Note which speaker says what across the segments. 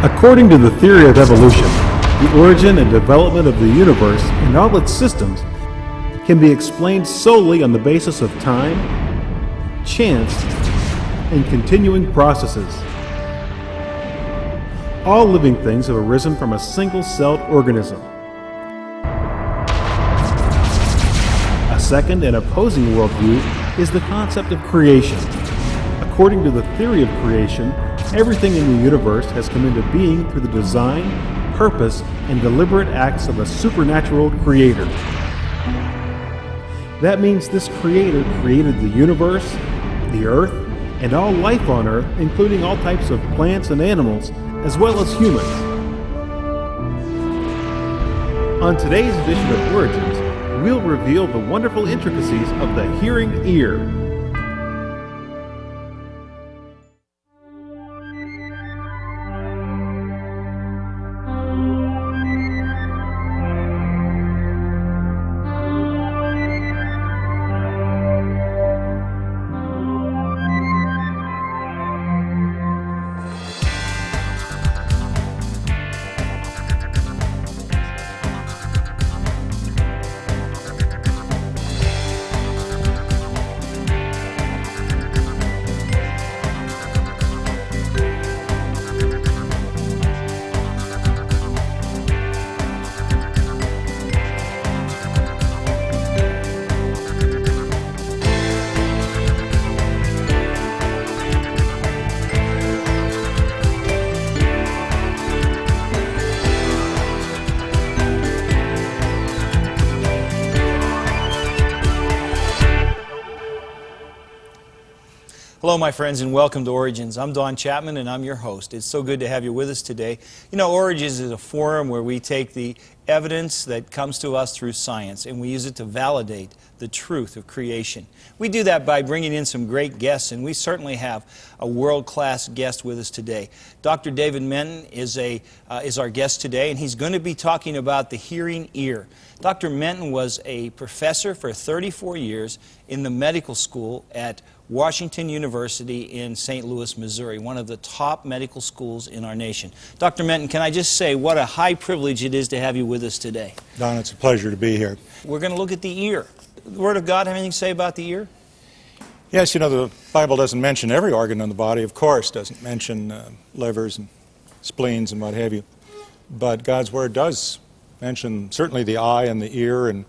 Speaker 1: According to the theory of evolution, the origin and development of the universe and all its systems can be explained solely on the basis of time, chance, and continuing processes. All living things have arisen from a single-celled organism. A second and opposing worldview is the concept of creation. According to the theory of creation, everything in the universe has come into being through the design, purpose, and deliberate acts of a supernatural creator. That means this creator created the universe, the earth, and all life on earth, including all types of plants and animals, as well as humans. On today's edition of Origins, we'll reveal the wonderful intricacies of the hearing ear.
Speaker 2: Hello, my friends, and welcome to Origins. I'm Don Chapman, and I'm your host. It's so good to have you with us today. You know, Origins is a forum where we take the evidence that comes to us through science, and we use it to validate the truth of creation. We do that by bringing in some great guests, and we certainly have a world-class guest with us today. Dr. David Menton is our guest today, and he's going to be talking about the hearing ear. Dr. Menton was a professor for 34 years in the medical school at Washington University in St. Louis, Missouri, one of the top medical schools in our nation. Dr. Menton, can I just say what a high privilege it is to have you with us today.
Speaker 3: Don, it's a pleasure to be here.
Speaker 2: We're going to look at the ear. The Word of God have anything to say about the ear?
Speaker 3: Yes, you know, the Bible doesn't mention every organ in the body, of course, doesn't mention livers and spleens and what have you. But God's Word does mention certainly the eye and the ear and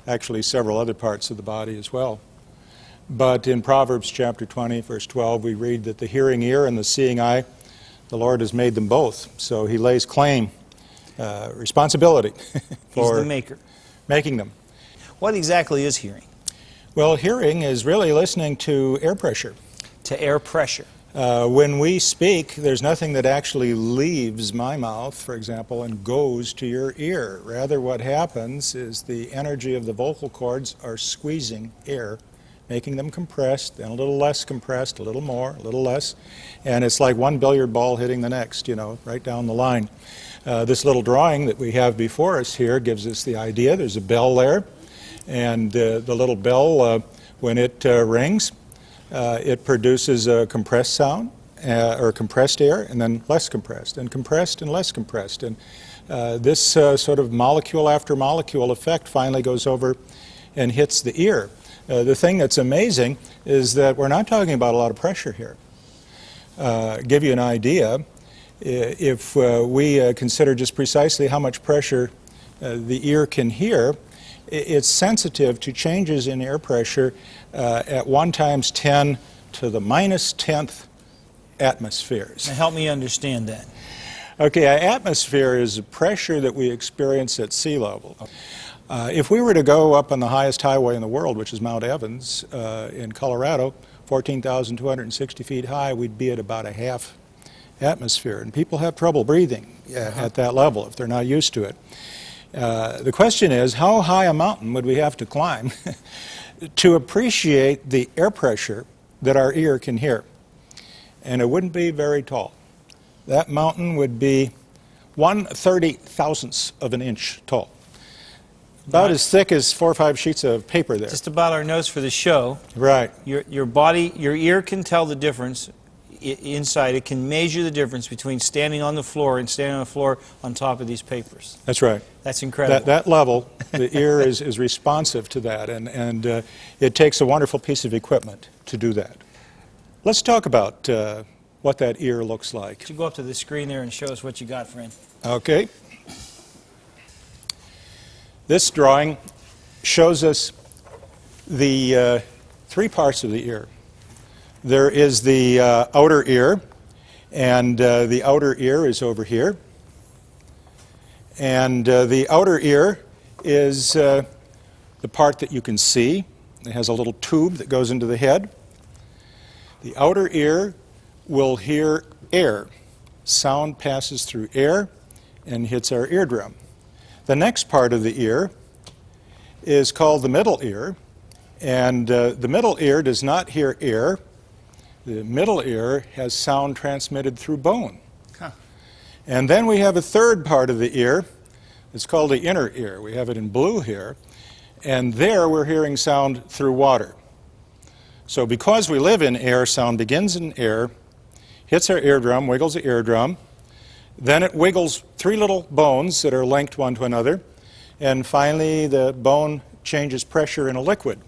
Speaker 3: actually several other parts of the body as well. But in Proverbs chapter 20, verse 12, we read that the hearing ear and the seeing eye, the Lord has made them both. So he lays claim, responsibility for
Speaker 2: He's the maker.
Speaker 3: Making them.
Speaker 2: What exactly is hearing?
Speaker 3: Well, hearing is really listening to air pressure.
Speaker 2: To air pressure.
Speaker 3: When we speak, there's nothing that actually leaves my mouth, for example, and goes to your ear. Rather, what happens is the energy of the vocal cords are squeezing air, making them compressed, then a little less compressed, a little more, a little less, and it's like one billiard ball hitting the next, you know, right down the line. This little drawing that we have before us here gives us the idea. There's a bell there, and the little bell, when it rings, it produces a compressed sound, or compressed air, and then less compressed and less compressed. And this sort of molecule after molecule effect finally goes over and hits the ear. The thing that's amazing is that we're not talking about a lot of pressure here. Give you an idea, if we consider just precisely how much pressure the ear can hear, it's sensitive to changes in air pressure at 1 times 10 to the minus 10th atmospheres.
Speaker 2: Now help me understand that.
Speaker 3: Okay, an atmosphere is a pressure that we experience at sea level. If we were to go up on the highest highway in the world, which is Mount Evans in Colorado, 14,260 feet high, we'd be at about a half atmosphere. And people have trouble breathing at that level if they're not used to it. The question is, how high a mountain would we have to climb to appreciate the air pressure that our ear can hear? And it wouldn't be very tall. That mountain would be 1/30,000th of an inch tall. About as thick as 4 or 5 sheets of paper there.
Speaker 2: Just about our notes for the show.
Speaker 3: Right.
Speaker 2: Your body, your ear can tell the difference inside it can measure the difference between standing on the floor and standing on the floor on top of these papers.
Speaker 3: That's right.
Speaker 2: That's incredible.
Speaker 3: That level, the ear is responsive to that, and it takes a wonderful piece of equipment to do that. Let's talk about what that ear looks like.
Speaker 2: Could you go up to the screen there and show us what you got, friend?
Speaker 3: Okay. This drawing shows us the three parts of the ear. There is the outer ear, and the outer ear is over here. And the outer ear is the part that you can see. It has a little tube that goes into the head. The outer ear will hear air. Sound passes through air and hits our eardrum. The next part of the ear is called the middle ear, and the middle ear does not hear air. The middle ear has sound transmitted through bone.
Speaker 2: Huh.
Speaker 3: And then we have a third part of the ear. It's called the inner ear. We have it in blue here, and there we're hearing sound through water. So because we live in air, sound begins in air, hits our eardrum, wiggles the eardrum, then it wiggles three little bones that are linked one to another, and finally the bone changes pressure in a liquid.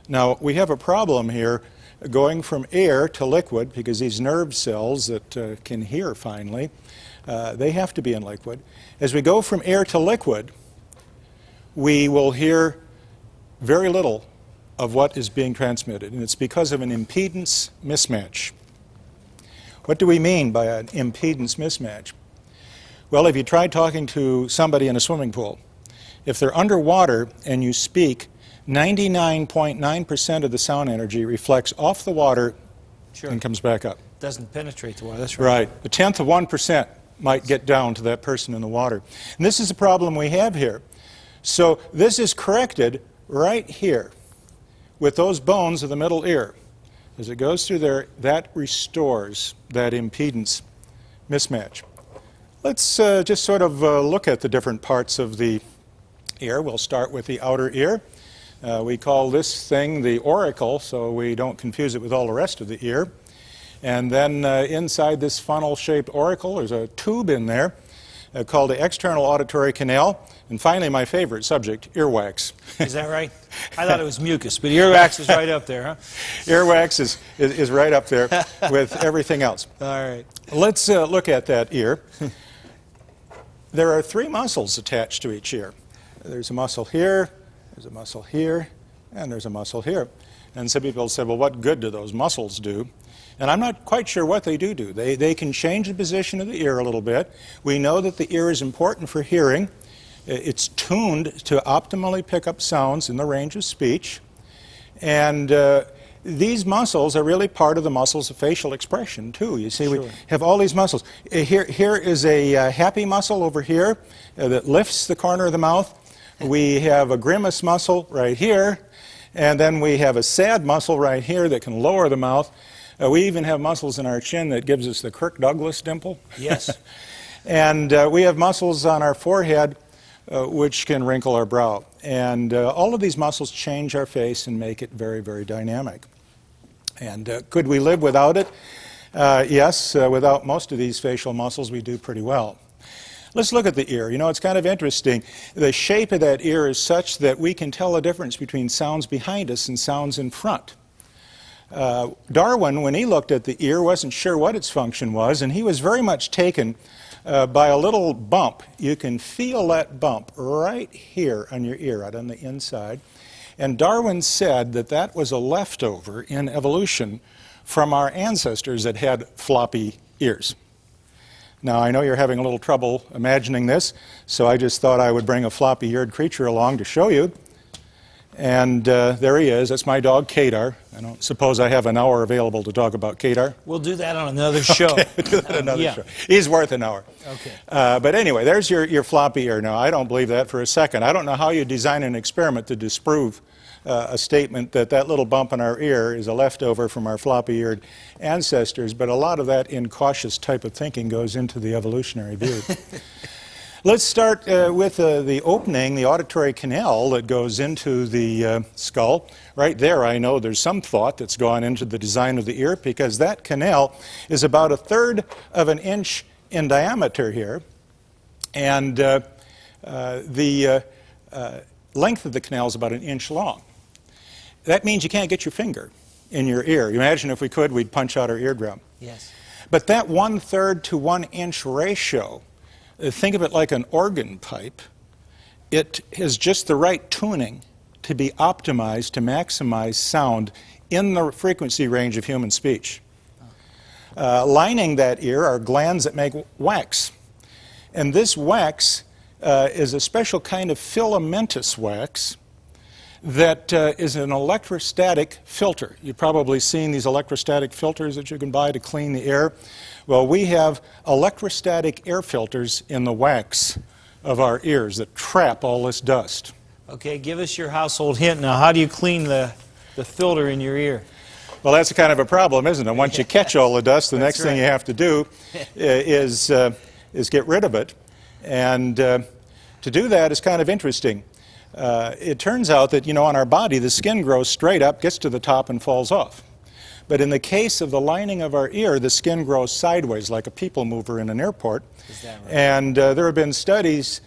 Speaker 3: Now we have a problem here going from air to liquid because these nerve cells that can hear finally, they have to be in liquid. As we go from air to liquid, we will hear very little of what is being transmitted, and it's because of an impedance mismatch. What do we mean by an impedance mismatch? Well, if you try talking to somebody in a swimming pool, if they're underwater and you speak, 99.9% of the sound energy reflects off the water and comes back up.
Speaker 2: Doesn't penetrate the water, that's right.
Speaker 3: Right. A tenth of 1% might get down to that person in the water. And this is the problem we have here. So this is corrected right here with those bones of the middle ear. As it goes through there, that restores that impedance mismatch. Let's just sort of look at the different parts of the ear. We'll start with the outer ear. We call this thing the auricle, so we don't confuse it with all the rest of the ear. And then inside this funnel-shaped auricle, there's a tube in there called the external auditory canal. And finally, my favorite subject, earwax.
Speaker 2: Is that right? I thought it was mucus, but earwax is right up there, huh?
Speaker 3: Earwax is right up there with everything else.
Speaker 2: All right.
Speaker 3: Let's look at that ear. There are three muscles attached to each ear. There's a muscle here, there's a muscle here, and there's a muscle here. And some people say, well, what good do those muscles do? And I'm not quite sure what they do. They can change the position of the ear a little bit. We know that the ear is important for hearing. It's tuned to optimally pick up sounds in the range of speech. And these muscles are really part of the muscles of facial expression, too. You see,
Speaker 2: Sure.
Speaker 3: we have all these muscles. Here is a happy muscle over here that lifts the corner of the mouth. We have a grimace muscle right here. And then we have a sad muscle right here that can lower the mouth. We even have muscles in our chin that gives us the Kirk Douglas dimple.
Speaker 2: Yes.
Speaker 3: And we have muscles on our forehead which can wrinkle our brow. And all of these muscles change our face and make it very, very dynamic. And could we live without it? Yes, without most of these facial muscles we do pretty well. Let's look at the ear. You know, it's kind of interesting. The shape of that ear is such that we can tell the difference between sounds behind us and sounds in front. Darwin, when he looked at the ear, wasn't sure what its function was, and he was very much taken by a little bump. You can feel that bump right here on your ear, out on the inside. And Darwin said that that was a leftover in evolution from our ancestors that had floppy ears. Now, I know you're having a little trouble imagining this, so I just thought I would bring a floppy-eared creature along to show you. And there he is. That's my dog, Kadar. I don't suppose I have an hour available to talk about Kadar.
Speaker 2: We'll do that on another show.
Speaker 3: Okay, do that another show. He's worth an hour.
Speaker 2: Okay.
Speaker 3: But anyway, there's your floppy ear. Now, I don't believe that for a second. I don't know how you design an experiment to disprove a statement that that little bump in our ear is a leftover from our floppy-eared ancestors, but a lot of that incautious type of thinking goes into the evolutionary view. Let's start with the opening, the auditory canal that goes into the skull. Right there, I know there's some thought that's gone into the design of the ear, because that canal is about 1/3 of an inch in diameter here. And the length of the canal is about 1 inch long. That means you can't get your finger in your ear. You imagine if we could, we'd punch out our eardrum.
Speaker 2: Yes.
Speaker 3: But that 1/3 to 1 inch ratio, think of it like an organ pipe. It has just the right tuning to be optimized to maximize sound in the frequency range of human speech. Lining that ear are glands that make wax. And this wax is a special kind of filamentous wax that is an electrostatic filter. You've probably seen these electrostatic filters that you can buy to clean the air. Well, we have electrostatic air filters in the wax of our ears that trap all this dust.
Speaker 2: Okay, give us your household hint now. How do you clean the filter in your ear?
Speaker 3: Well, that's kind of a problem, isn't it? Once you catch all the dust, the next thing you have to do is get rid of it. And to do that is kind of interesting. It turns out that, on our body, the skin grows straight up, gets to the top, and falls off. But in the case of the lining of our ear, the skin grows sideways like a people mover in an airport.
Speaker 2: Is that right?
Speaker 3: And there have been studies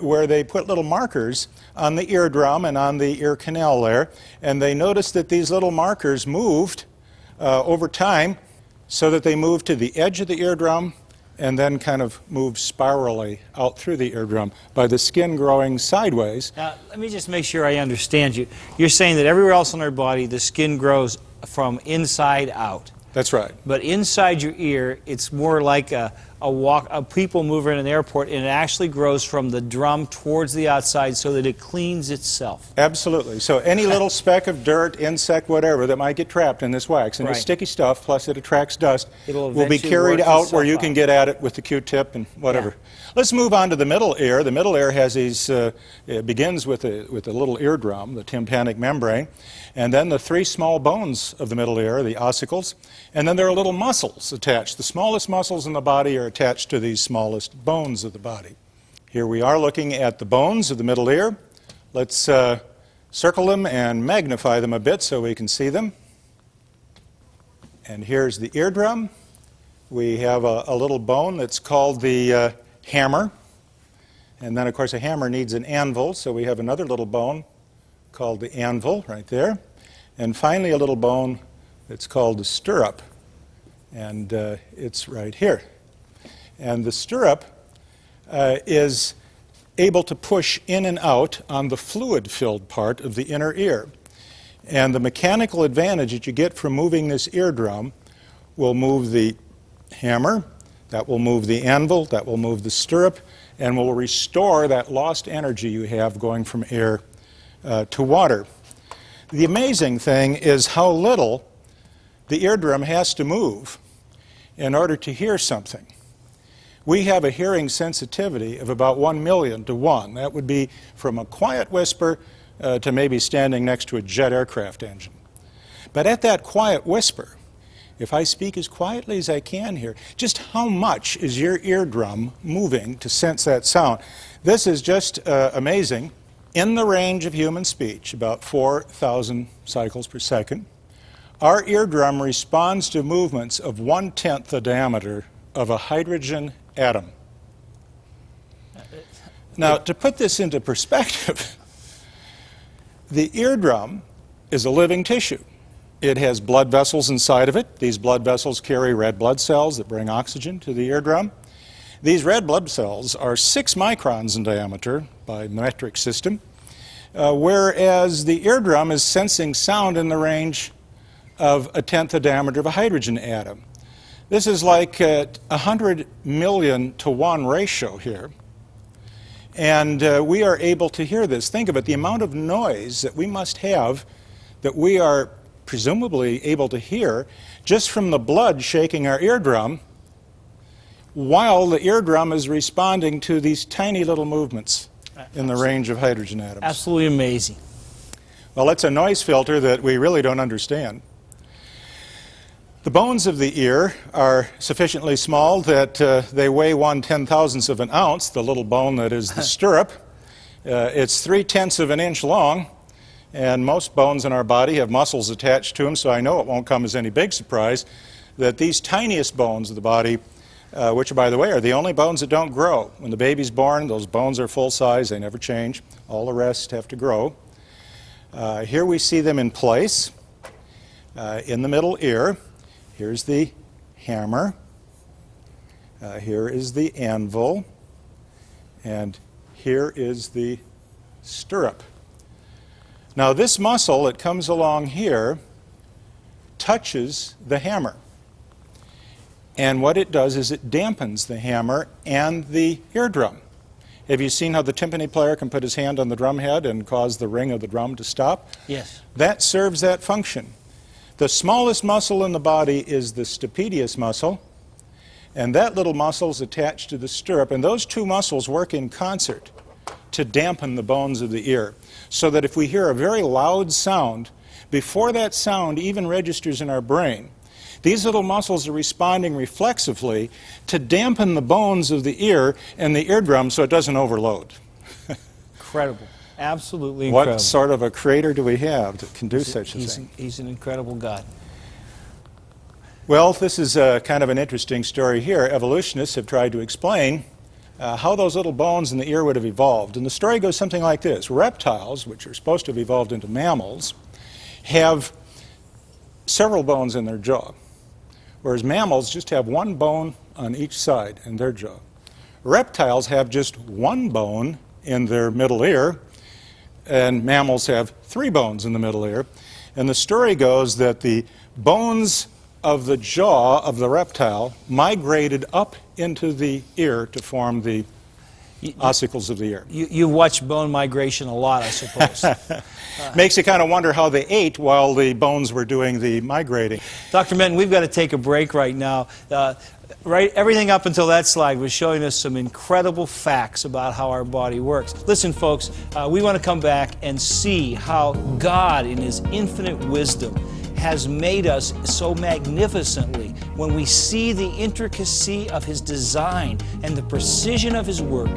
Speaker 3: where they put little markers on the eardrum and on the ear canal there, and they noticed that these little markers moved over time, so that they moved to the edge of the eardrum and then kind of moved spirally out through the eardrum by the skin growing sideways.
Speaker 2: Now, let me just make sure I understand you. You're saying that everywhere else in our body, the skin grows from inside out.
Speaker 3: That's right.
Speaker 2: But inside your ear, it's more like a people mover in an airport, and it actually grows from the drum towards the outside so that it cleans itself.
Speaker 3: Absolutely. So any little speck of dirt, insect, whatever, that might get trapped in this wax, and it's sticky stuff, plus it attracts dust, will be carried out where you can get at it with the Q-tip and whatever. Yeah. Let's move on to the middle ear. The middle ear has these, it begins with a little eardrum, the tympanic membrane, and then the 3 small bones of the middle ear, the ossicles, and then there are little muscles attached. The smallest muscles in the body are attached to these smallest bones of the body. Here we are looking at the bones of the middle ear. Let's circle them and magnify them a bit so we can see them. And here's the eardrum. We have a little bone that's called the hammer. And then, of course, a hammer needs an anvil, so we have another little bone called the anvil right there. And finally, a little bone that's called the stirrup. And it's right here. And the stirrup is able to push in and out on the fluid-filled part of the inner ear. And the mechanical advantage that you get from moving this eardrum will move the hammer, that will move the anvil, that will move the stirrup, and will restore that lost energy you have going from air to water. The amazing thing is how little the eardrum has to move in order to hear something. We have a hearing sensitivity of about 1,000,000 to 1. That would be from a quiet whisper to maybe standing next to a jet aircraft engine. But at that quiet whisper, if I speak as quietly as I can here, just how much is your eardrum moving to sense that sound? This is just amazing. In the range of human speech, about 4,000 cycles per second, our eardrum responds to movements of 1/10 the diameter of a hydrogen atom. Now, to put this into perspective, the eardrum is a living tissue. It has blood vessels inside of it. These blood vessels carry red blood cells that bring oxygen to the eardrum. These red blood cells are 6 microns in diameter by metric system, whereas the eardrum is sensing sound in the range of 1/10 the diameter of a hydrogen atom. This is like a 100 million to 1 ratio here. And we are able to hear this. Think of it, the amount of noise that we must have that we are presumably able to hear just from the blood shaking our eardrum while the eardrum is responding to these tiny little movements in the range of hydrogen atoms.
Speaker 2: Absolutely amazing.
Speaker 3: Well, it's a noise filter that we really don't understand. The bones of the ear are sufficiently small that they weigh 1/10,000th of an ounce, the little bone that is the stirrup. It's 3/10 of an inch long, and most bones in our body have muscles attached to them, so I know it won't come as any big surprise that these tiniest bones of the body, which, by the way, are the only bones that don't grow. When the baby's born, those bones are full size, they never change. All the rest have to grow. Here we see them in place in the middle ear. Here's the hammer. Here is the anvil. And here is the stirrup. Now this muscle that comes along here touches the hammer. And what it does is it dampens the hammer and the eardrum. Have you seen how the timpani player can put his hand on the drum head and cause the ring of the drum to stop?
Speaker 2: Yes.
Speaker 3: That serves that function. The smallest muscle in the body is the stapedius muscle, and that little muscle is attached to the stirrup, and those two muscles work in concert to dampen the bones of the ear, so that if we hear a very loud sound, before that sound even registers in our brain, these little muscles are responding reflexively to dampen the bones of the ear and the eardrum so it doesn't overload.
Speaker 2: Incredible. Absolutely incredible.
Speaker 3: What sort of a creator do we have that can do such a thing?
Speaker 2: He's an incredible God.
Speaker 3: Well, this is kind of an interesting story here. Evolutionists have tried to explain how those little bones in the ear would have evolved. And the story goes something like this. Reptiles, which are supposed to have evolved into mammals, have several bones in their jaw, whereas mammals just have one bone on each side in their jaw. Reptiles have just one bone in their middle ear, and mammals have three bones in the middle ear. And the story goes that the bones of the jaw of the reptile migrated up into the ear to form the ossicles of the ear.
Speaker 2: You watch bone migration a lot, I suppose.
Speaker 3: Makes you kind of wonder how they ate while the bones were doing the migrating.
Speaker 2: Dr. Menton, we've got to take a break right now. Everything up until that slide was showing us some incredible facts about how our body works. Listen, folks, we want to come back and see how God, in His infinite wisdom, has made us so magnificently when we see the intricacy of His design and the precision of His work.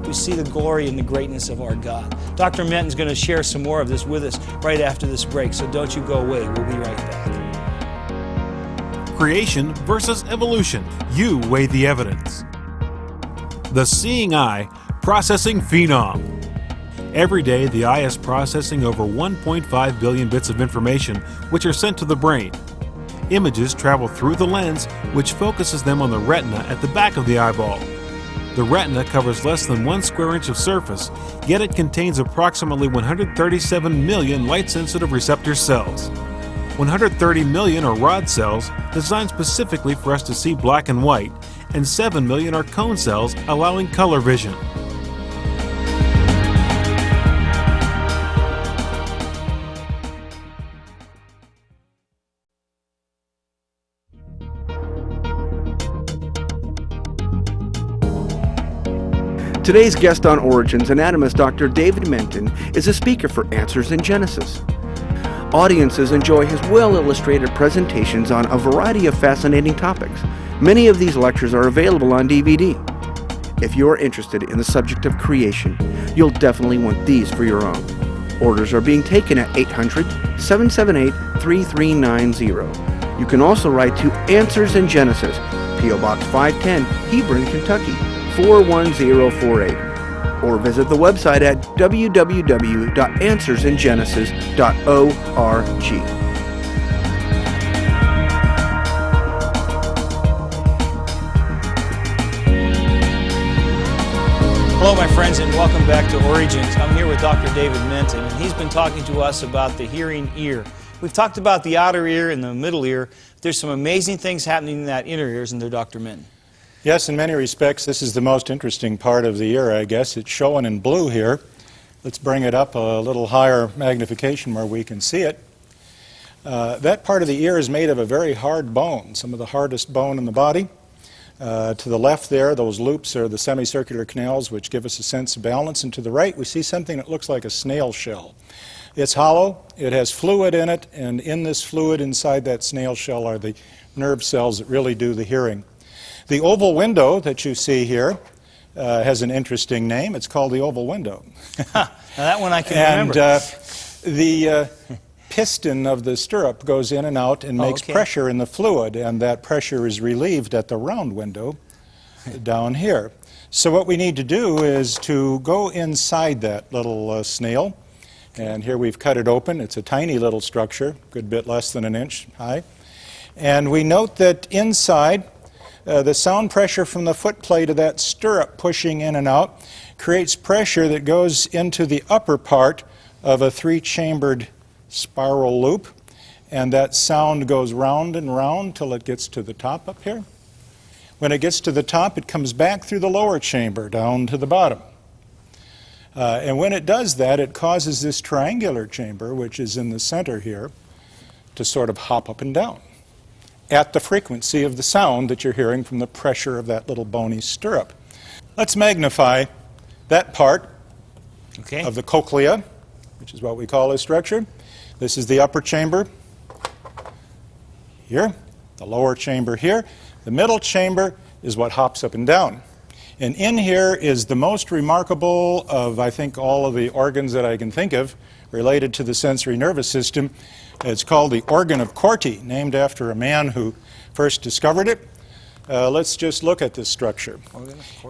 Speaker 2: We see the glory and the greatness of our God. Dr. Menton's going to share some more of this with us right after this break, so don't you go away. We'll be right back.
Speaker 1: Creation versus evolution. You weigh the evidence. The seeing eye, processing phenom. Every day, the eye is processing over 1.5 billion bits of information, which are sent to the brain. Images travel through the lens, which focuses them on the retina at the back of the eyeball. The retina covers less than 1 square inch of surface, yet it contains approximately 137 million light-sensitive receptor cells. 130 million are rod cells designed specifically for us to see black and white, and 7 million are cone cells allowing color vision.
Speaker 4: Today's guest on Origins, anatomist Dr. David Menton, is a speaker for Answers in Genesis. Audiences enjoy his well-illustrated presentations on a variety of fascinating topics. Many of these lectures are available on DVD. If you are interested in the subject of creation, you'll definitely want these for your own. Orders are being taken at 800-778-3390. You can also write to Answers in Genesis, P.O. Box 510, Hebron, Kentucky, 41048, or visit the website at www.answersingenesis.org.
Speaker 2: Hello, my friends, and welcome back to Origins. I'm here with Dr. David Menton, and he's been talking to us about the hearing ear. We've talked about the outer ear and the middle ear. There's some amazing things happening in that inner ear, isn't there, Dr. Menton?
Speaker 3: Yes, in many respects, this is the most interesting part of the ear, I guess. It's shown in blue here. Let's bring it up a little higher magnification where we can see it. That part of the ear is made of a very hard bone, some of the hardest bone in the body. To the left there, those loops are the semicircular canals which give us a sense of balance. And to the right, we see something that looks like a snail shell. It's hollow, it has fluid in it, and in this fluid inside that snail shell are the nerve cells that really do the hearing. The oval window that you see here has an interesting name. It's called the oval window.
Speaker 2: Now that one I can remember.
Speaker 3: And the piston of the stirrup goes in and out and makes pressure in the fluid, and that pressure is relieved at the round window down here. So what we need to do is to go inside that little snail, and here we've cut it open. It's a tiny little structure, a good bit less than an inch high. And we note that inside, the sound pressure from the foot plate of that stirrup pushing in and out creates pressure that goes into the upper part of a three-chambered spiral loop, and that sound goes round and round till it gets to the top up here. When it gets to the top, it comes back through the lower chamber down to the bottom. And when it does that, it causes this triangular chamber, which is in the center here, to sort of hop up and down at the frequency of the sound that you're hearing from the pressure of that little bony stirrup. Let's magnify that part of the cochlea, which is what we call this structure. This is the upper chamber here, the lower chamber here. The middle chamber is what hops up and down. And in here is the most remarkable of, I think, all of the organs that I can think of related to the sensory nervous system. It's called the organ of Corti, named after a man who first discovered it. Let's just look at this structure.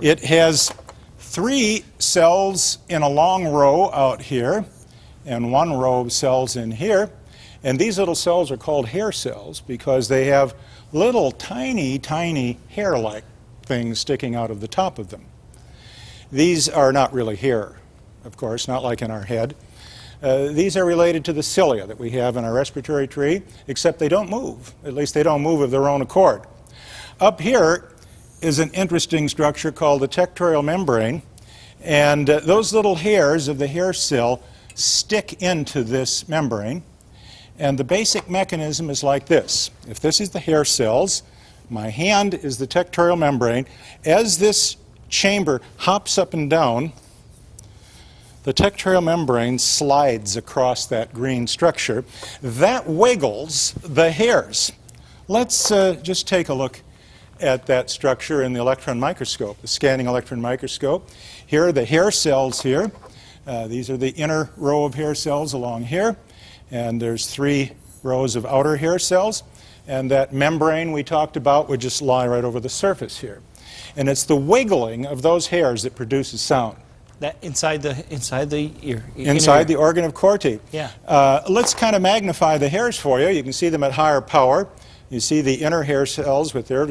Speaker 3: It has 3 cells in a long row out here, and 1 row of cells in here. And these little cells are called hair cells because they have little tiny, tiny hair-like things sticking out of the top of them. These are not really hair, of course, not like in our head. These are related to the cilia that we have in our respiratory tree, except they don't move. At least they don't move of their own accord. Up here is an interesting structure called the tectorial membrane, and those little hairs of the hair cell stick into this membrane, and the basic mechanism is like this. If this is the hair cells, my hand is the tectorial membrane. As this chamber hops up and down, the tectorial membrane slides across that green structure. That wiggles the hairs. Let's just take a look at that structure in the electron microscope, the scanning electron microscope. Here are the hair cells here. These are the inner row of hair cells along here, and there's 3 rows of outer hair cells, and that membrane we talked about would just lie right over the surface here. And it's the wiggling of those hairs that produces sound.
Speaker 2: That inside the ear.
Speaker 3: Inside the organ of Corti.
Speaker 2: Yeah.
Speaker 3: Let's kind of magnify the hairs for you. You can see them at higher power. You see the inner hair cells with their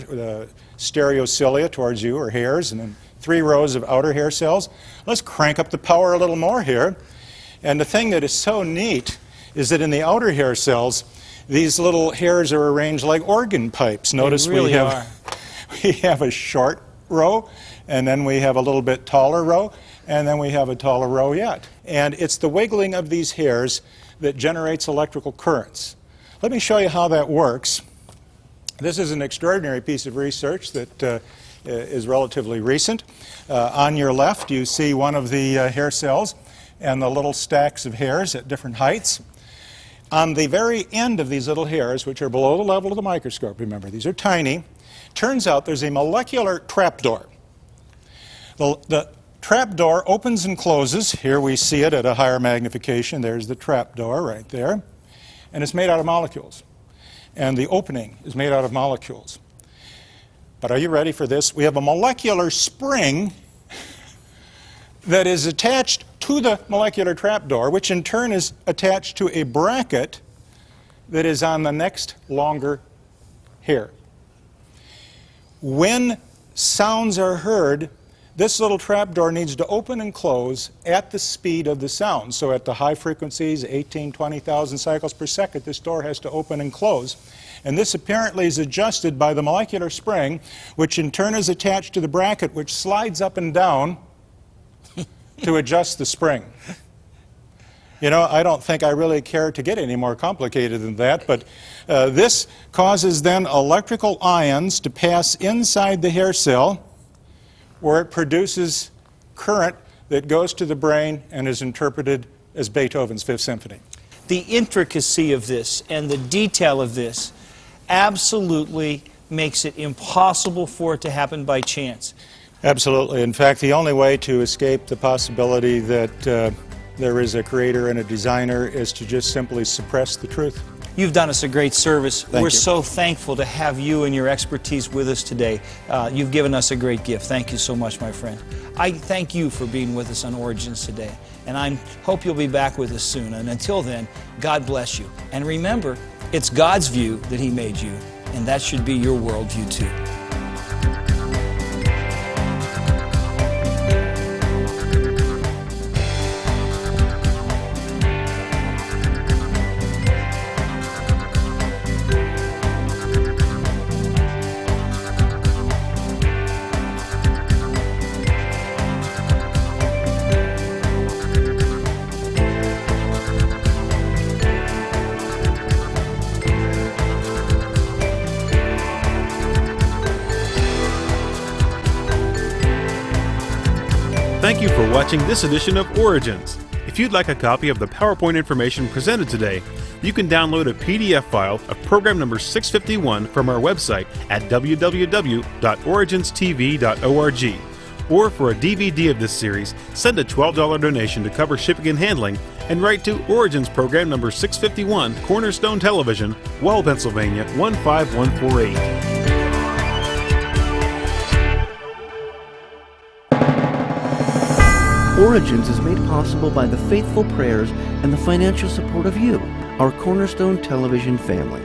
Speaker 3: stereocilia towards you, or hairs, and then 3 rows of outer hair cells. Let's crank up the power a little more here. And the thing that is so neat is that in the outer hair cells, these little hairs are arranged like organ pipes. Notice
Speaker 2: we
Speaker 3: have a short row, and then we have a little bit taller row, and then we have a taller row yet. And it's the wiggling of these hairs that generates electrical currents. Let me show you how that works. This is an extraordinary piece of research that is relatively recent. On your left, you see one of the hair cells and the little stacks of hairs at different heights. On the very end of these little hairs, which are below the level of the microscope, remember, these are tiny, turns out there's a molecular trapdoor. The trapdoor opens and closes. Here we see it at a higher magnification. There's the trapdoor right there. And it's made out of molecules. And the opening is made out of molecules. But are you ready for this? We have a molecular spring that is attached to the molecular trapdoor, which in turn is attached to a bracket that is on the next longer hair. When sounds are heard, this little trapdoor needs to open and close at the speed of the sound. So at the high frequencies, 18, 20,000 cycles per second, this door has to open and close. And this apparently is adjusted by the molecular spring, which in turn is attached to the bracket, which slides up and down to adjust the spring. You know, I don't think I really care to get any more complicated than that, but this causes then electrical ions to pass inside the hair cell, where it produces current that goes to the brain and is interpreted as Beethoven's Fifth Symphony.
Speaker 2: The intricacy of this and the detail of this absolutely makes it impossible for it to happen by chance.
Speaker 3: Absolutely. In fact, the only way to escape the possibility that there is a creator and a designer is to just simply suppress the truth.
Speaker 2: You've done us a great service.
Speaker 3: Thank
Speaker 2: We're
Speaker 3: you.
Speaker 2: so thankful to have you and your expertise with us today. You've given us a great gift. Thank you so much, my friend. I thank you for being with us on Origins today, and I hope you'll be back with us soon. And until then, God bless you. And remember, it's God's view that He made you, and that should be your worldview too.
Speaker 1: Thank you for watching this edition of Origins. If you'd like a copy of the PowerPoint information presented today, you can download a PDF file of program number 651 from our website at www.originstv.org. Or for a DVD of this series, send a $12 donation to cover shipping and handling and write to Origins program number 651, Cornerstone Television, Wall, Pennsylvania 15148.
Speaker 4: Origins is made possible by the faithful prayers and the financial support of you, our Cornerstone Television family.